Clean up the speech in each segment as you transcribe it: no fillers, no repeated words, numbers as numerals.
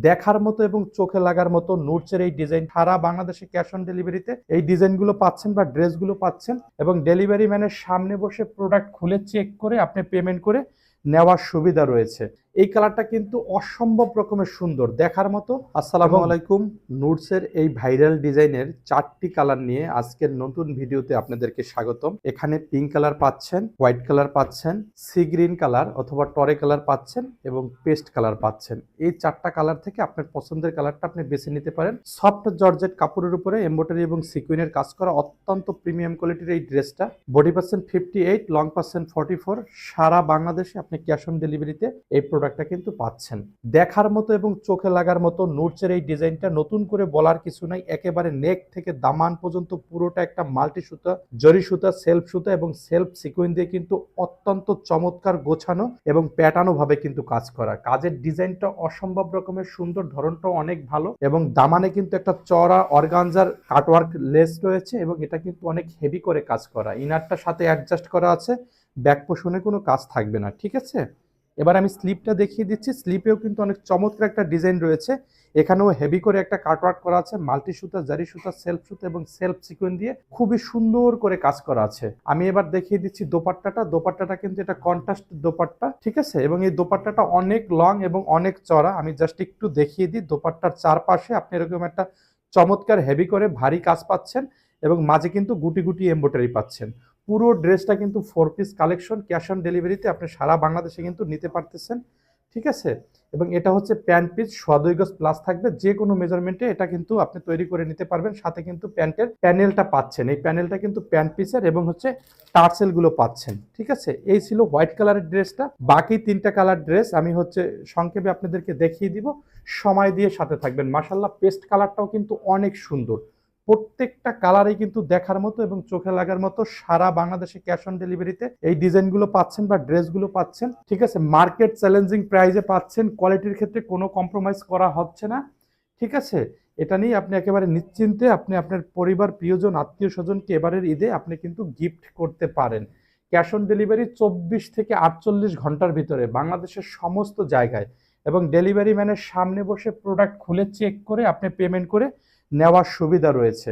দেখার মতো এবং চোখে লাগার মতো নুটসের এই ডিজাইন সারা বাংলাদেশে ক্যাশ অন ডেলিভারিতে এই ডিজাইনগুলো পাচ্ছেন বা ড্রেসগুলো পাচ্ছেন এবং ডেলিভারি ম্যানের সামনে বসে প্রোডাক্ট খুলে চেক করে আপনি পেমেন্ট করে নেওয়ার সুবিধা রয়েছে। এই কালারটা কিন্তু অসম্ভব রকমের সুন্দর, দেখার মতো। আসসালামু আলাইকুম। নুটসের এই ভাইরাল ডিজাইনের 4টি কালার নিয়ে আজকের নতুন ভিডিওতে আপনাদেরকে স্বাগতম। এখানে পিঙ্ক কালার পাচ্ছেন, হোয়াইট কালার পাচ্ছেন, সি গ্রিন কালার অথবা টরে কালার পাচ্ছেন এবং পেস্ট কালার পাচ্ছেন। এই 4টা কালার থেকে আপনার পছন্দের কালারটা আপনি বেছে নিতে পারেন। সফট জর্জেট কাপড়ের উপরে এমব্রয়ডারি এবং সিকুইনের কাজ করা অত্যন্ত প্রিমিয়াম কোয়ালিটির এই ড্রেসটা, বডি পার্সেন্ট 58, লং পার্সেন্ট 44। সারা বাংলাদেশে আপনি ক্যাশ অন ডেলিভারিতে এই প্রোডাক্টটা কিন্তু পাচ্ছেন। দেখার মতো এবং চোখে লাগার মতো নুটসের এই ডিজাইনটা নতুন করে বলার কিছু নাই। একেবারে নেক থেকে দামান পর্যন্ত পুরোটা একটা মাল্টি সুতা, জরি সুতা, সেলফ সুতা এবং সেলফ সিকুইন দিয়ে কিন্তু অত্যন্ত চমৎকার গোছানো এবং প্যাটার্নো ভাবে কিন্তু কাজ করা। কাজের ডিজাইনটা অসম্ভব রকমের সুন্দর, ধরনটাও অনেক ভালো এবং দামানে কিন্তু একটা চড়া অর্গানজার কাটওয়ার্ক লেস রয়েছে এবং এটা কিন্তু অনেক হেভি করে কাজ করা। ইনারটার সাথে অ্যাডজাস্ট করা আছে, ব্যাক পোর্শনে কোনো কাজ থাকবে না। ঠিক আছে, এবার আমি স্লিপটা দেখিয়ে দিচ্ছি। স্লিপেও কিন্তু অনেক চমৎকার একটা ডিজাইন রয়েছে। এখানেও হেভি করে একটা কাটওয়ার্ক করা আছে, মাল্টি সুতা, জারি সুতা, সেলফ সুতা এবং সেলফ সিকোয়েন্স দিয়ে খুবই সুন্দর করে কাজ করা আছে। আমি এবার দেখিয়ে দিচ্ছি দোপাট্টাটা। দোপাট্টাটা কিন্তু এটা কন্ট্রাস্ট দোপাট্টা, ঠিক আছে, এবং এই দোপাট্টাটা অনেক লং এবং অনেক চড়া। আমি জাস্ট একটু দেখিয়ে দিই। দোপাট্টার চারপাশে আপনি এরকম একটা চমৎকার হেভি করে ভারী কাজ পাচ্ছেন এবং মাঝে কিন্তু গুটি গুটি এমব্রয়ডারি পাচ্ছেন। পুরো ড্রেসটা কিন্তু 4 পিস কালেকশন, ক্যাশ অন ডেলিভারিতে আপনি সারা বাংলাদেশে কিন্তু নিতে পারতেছেন। ঠিক আছে, এবং এটা হচ্ছে প্যান্ট পিস, 2 গজ প্লাস থাকবে। যে কোনো মেজারমেন্টে এটা কিন্তু আপনি তৈরি করে নিতে পারবেন। সাথে কিন্তু প্যান্টের প্যানেলটা পাচ্ছেন। এই প্যানেলটা কিন্তু প্যান্ট পিসের এবং হচ্ছে টার্সেল গুলো পাচ্ছেন। ঠিক আছে, এই ছিল হোয়াইট কালারের ড্রেসটা। বাকি 3টা কালার ড্রেস আমি হচ্ছে সংক্ষেপে আপনাদেরকে দেখিয়ে দিব, সময় দিয়ে সাথে থাকবেন। মাশাআল্লাহ, পেস্ট কালারটাও কিন্তু অনেক সুন্দর। প্রত্যেকটা কালারই কিন্তু দেখার মতো এবং চোখে লাগার মতো। সারা বাংলাদেশে ক্যাশ অন ডেলিভারিতে এই ডিজাইনগুলো পাচ্ছেন বা ড্রেসগুলো পাচ্ছেন। ঠিক আছে, মার্কেট চ্যালেঞ্জিং প্রাইসে পাচ্ছেন। কোয়ালিটির ক্ষেত্রে কোনো কম্প্রোমাইজ করা হচ্ছে না। ঠিক আছে, এটা নিয়ে আপনি একেবারে নিশ্চিন্তে আপনি আপনার পরিবার, প্রিয়জন, আত্মীয় স্বজনকে এবারের ঈদে আপনি কিন্তু গিফট করতে পারেন। ক্যাশ অন ডেলিভারি 24 থেকে 48 ঘন্টার ভিতরে বাংলাদেশের সমস্ত জায়গায় এবং ডেলিভারি ম্যানের সামনে বসে প্রোডাক্ট খুলে চেক করে আপনি পেমেন্ট করে নেওয়ার সুবিধা রয়েছে।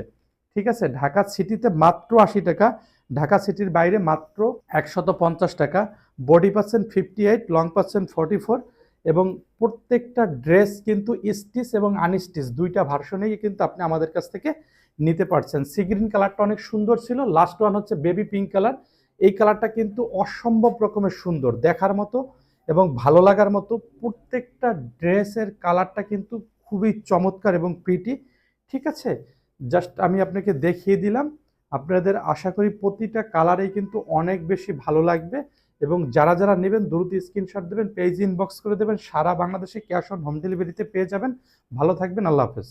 ঠিক আছে, ঢাকা সিটিতে মাত্র 80 টাকা, ঢাকা সিটির বাইরে মাত্র 150 টাকা। বডি পার্সেন্ট 58, লং পার্সেন্ট 44 এবং প্রত্যেকটা ড্রেস কিন্তু স্টিচ এবং আনস্টিচ দুইটা ভার্সনেই কিন্তু আপনি আমাদের কাছ থেকে নিতে পারছেন। সি গ্রিন কালারটা অনেক সুন্দর ছিল। লাস্ট ওয়ান হচ্ছে বেবি পিঙ্ক কালার। এই কালারটা কিন্তু অসম্ভব রকমের সুন্দর, দেখার মতো এবং ভালো লাগার মতো। প্রত্যেকটা ড্রেসের কালারটা কিন্তু খুবই চমৎকার এবং প্রিটি। ঠিক আছে, জাস্ট আমি আপনাকে দেখিয়ে দিলাম। আপনাদের আশা করি প্রতিটা কালারেই কিন্তু অনেক বেশি ভালো লাগবে এবং যারা যারা নেবেন দ্রুত স্ক্রিনশট দেবেন, পেজ ইনবক্স করে দেবেন। সারা বাংলাদেশে ক্যাশ অন হোম ডেলিভারিতে পেয়ে যাবেন। ভালো থাকবেন, আল্লাহ হাফেজ।